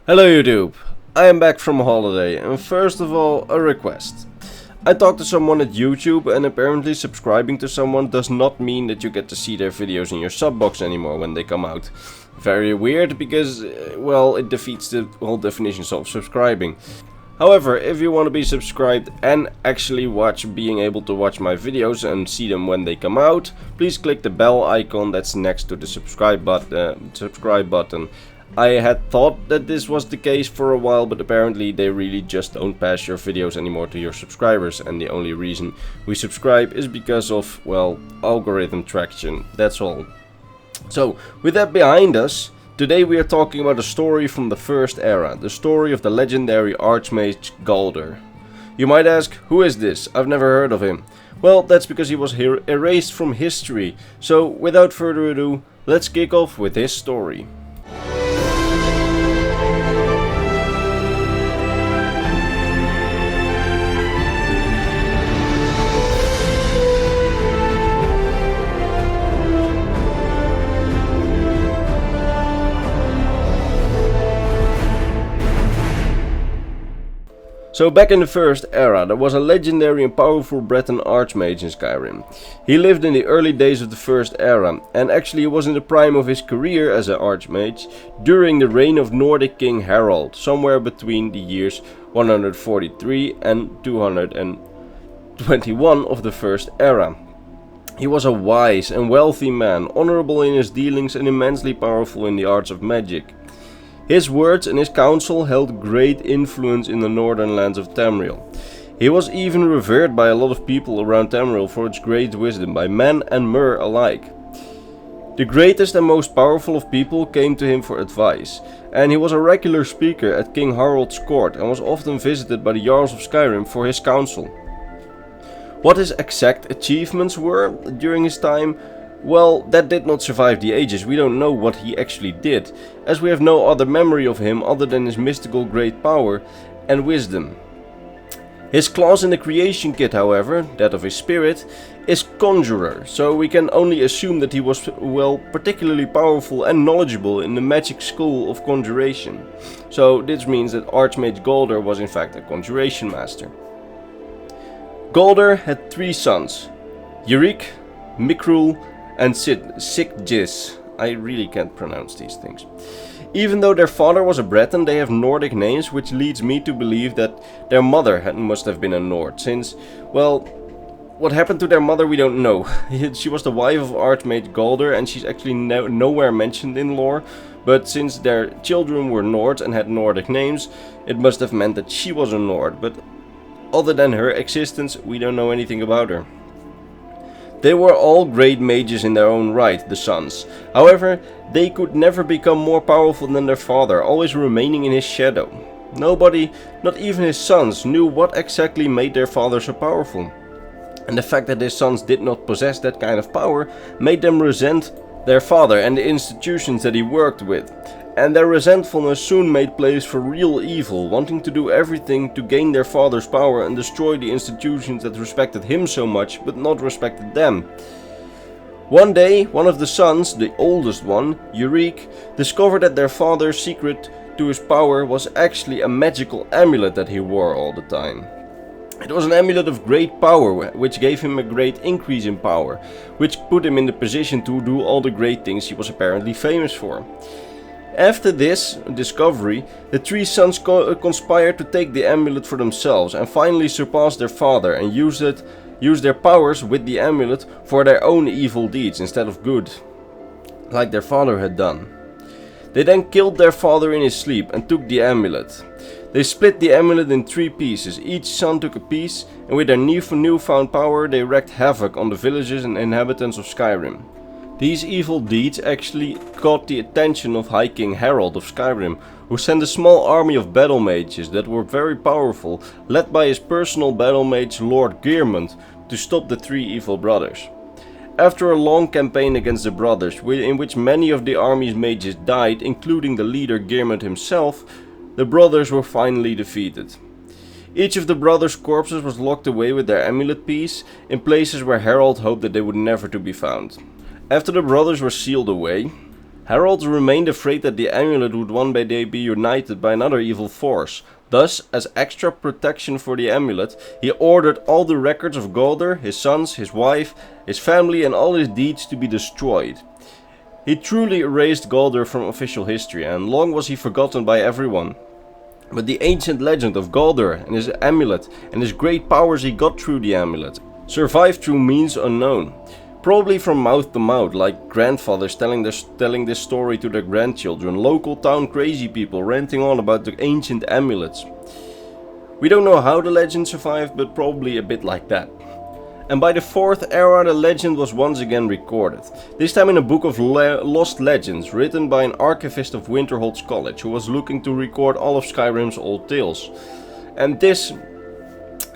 Hello YouTube, I am back from holiday and first of all a request. I talked to someone at YouTube and apparently subscribing to someone does not mean that you get to see their videos in your sub box anymore when they come out. Very weird because, well, it defeats the whole definition of subscribing. However, if you want to be subscribed and actually being able to watch my videos and see them when they come out, please click the bell icon that's next to the subscribe button. I had thought that this was the case for a while, but apparently they really just don't pass your videos anymore to your subscribers, and the only reason we subscribe is because of, well, algorithm traction, that's all. So, with that behind us, today we are talking about a story from the First Era, the story of the legendary Archmage Gauldur. You might ask, who is this? I've never heard of him. Well, that's because he was erased from history, so without further ado, let's kick off with his story. So back in the First Era, there was a legendary and powerful Breton Archmage in Skyrim. He lived in the early days of the First Era, and actually he was in the prime of his career as an Archmage during the reign of Nordic King Harald, somewhere between the years 143 and 221 of the First Era. He was a wise and wealthy man, honorable in his dealings and immensely powerful in the arts of magic. His words and his counsel held great influence in the northern lands of Tamriel. He was even revered by a lot of people around Tamriel for its great wisdom, by men and mer alike. The greatest and most powerful of people came to him for advice, and he was a regular speaker at King Harald's court and was often visited by the Jarls of Skyrim for his counsel. What his exact achievements were during his time, well, that did not survive the ages. We don't know what he actually did, as we have no other memory of him other than his mystical great power and wisdom. His class in the creation kit, however, that of his spirit, is Conjurer, so we can only assume that he was, well, particularly powerful and knowledgeable in the magic school of conjuration. So this means that Archmage Gauldur was in fact a conjuration master. Gauldur had three sons, Yrick, Mikrul, and Sigdis. I really can't pronounce these things. Even though their father was a Breton, they have Nordic names, which leads me to believe that their mother must have been a Nord, since, well, what happened to their mother we don't know. She was the wife of Archmage Gauldur and she's actually nowhere mentioned in lore, but since their children were Nords and had Nordic names, it must have meant that she was a Nord, but other than her existence, we don't know anything about her. They were all great mages in their own right, the sons. However, they could never become more powerful than their father, always remaining in his shadow. Nobody, not even his sons, knew what exactly made their father so powerful. And the fact that his sons did not possess that kind of power made them resent their father and the institutions that he worked with. And their resentfulness soon made place for real evil, wanting to do everything to gain their father's power and destroy the institutions that respected him so much but not respected them. One day, one of the sons, the oldest one, Yrick, discovered that their father's secret to his power was actually a magical amulet that he wore all the time. It was an amulet of great power, which gave him a great increase in power, which put him in the position to do all the great things he was apparently famous for. After this discovery, the three sons conspired to take the amulet for themselves and finally surpass their father and use their powers with the amulet for their own evil deeds instead of good, like their father had done. They then killed their father in his sleep and took the amulet. They split the amulet in three pieces, each son took a piece, and with their newfound power they wreaked havoc on the villages and inhabitants of Skyrim. These evil deeds actually caught the attention of High King Harald of Skyrim, who sent a small army of battle mages that were very powerful, led by his personal battle mage Lord Geirmund, to stop the three evil brothers. After a long campaign against the brothers, in which many of the army's mages died, including the leader Geirmund himself, the brothers were finally defeated. Each of the brothers' corpses was locked away with their amulet piece in places where Harald hoped that they would never to be found. After the brothers were sealed away, Harold remained afraid that the amulet would one day be united by another evil force. Thus, as extra protection for the amulet, he ordered all the records of Gauldur, his sons, his wife, his family and all his deeds to be destroyed. He truly erased Gauldur from official history, and long was he forgotten by everyone. But the ancient legend of Gauldur and his amulet and his great powers he got through the amulet survived through means unknown. Probably from mouth to mouth, like grandfathers telling this story to their grandchildren, local town crazy people ranting on about the ancient amulets. We don't know how the legend survived, but probably a bit like that. And by the 4th era the legend was once again recorded, this time in a book of lost legends written by an archivist of Winterholt's College who was looking to record all of Skyrim's old tales. And this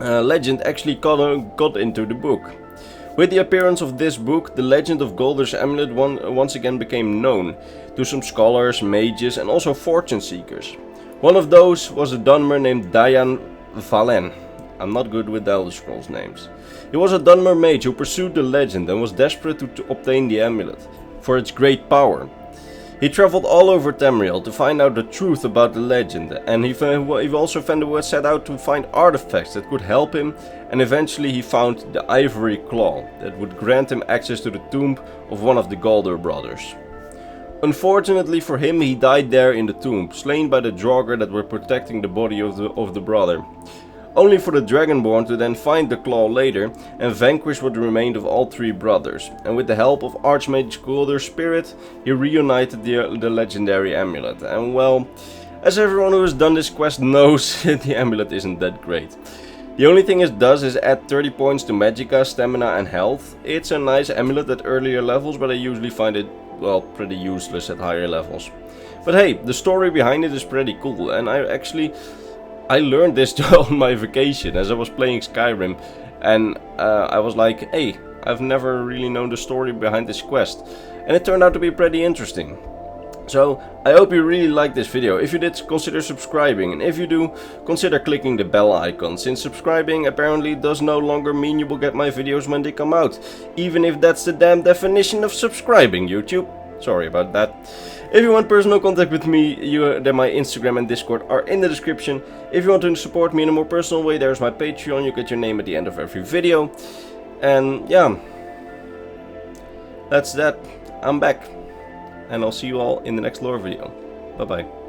legend actually got into the book. With the appearance of this book, the legend of Gaudur's amulet once again became known to some scholars, mages and also fortune seekers. One of those was a Dunmer named Dayan Valen. I'm not good with the Elder Scrolls names. He was a Dunmer mage who pursued the legend and was desperate to obtain the amulet, for its great power. He traveled all over Tamriel to find out the truth about the legend, and he also set out to find artifacts that could help him, and eventually he found the Ivory Claw that would grant him access to the tomb of one of the Gauldur brothers. Unfortunately for him, he died there in the tomb, slain by the Draugr that were protecting the body of the brother. Only for the Dragonborn to then find the claw later and vanquish what remained of all 3 brothers, and with the help of Archmage Gaulder's spirit, he reunited the legendary amulet. And well, as everyone who has done this quest knows, the amulet isn't that great. The only thing it does is add 30 points to magicka, stamina and health. It's a nice amulet at earlier levels, but I usually find it, well, pretty useless at higher levels. But hey, the story behind it is pretty cool, and I learned this on my vacation as I was playing Skyrim, and I was like, hey, I've never really known the story behind this quest, and it turned out to be pretty interesting. So, I hope you really liked this video. If you did, consider subscribing, and if you do, consider clicking the bell icon, since subscribing apparently does no longer mean you will get my videos when they come out, even if that's the damn definition of subscribing, YouTube. Sorry about that. If you want personal contact with me, then my Instagram and Discord are in the description. If you want to support me in a more personal way, there's my Patreon. You get your name at the end of every video. And yeah, that's that. I'm back. And I'll see you all in the next lore video. Bye bye.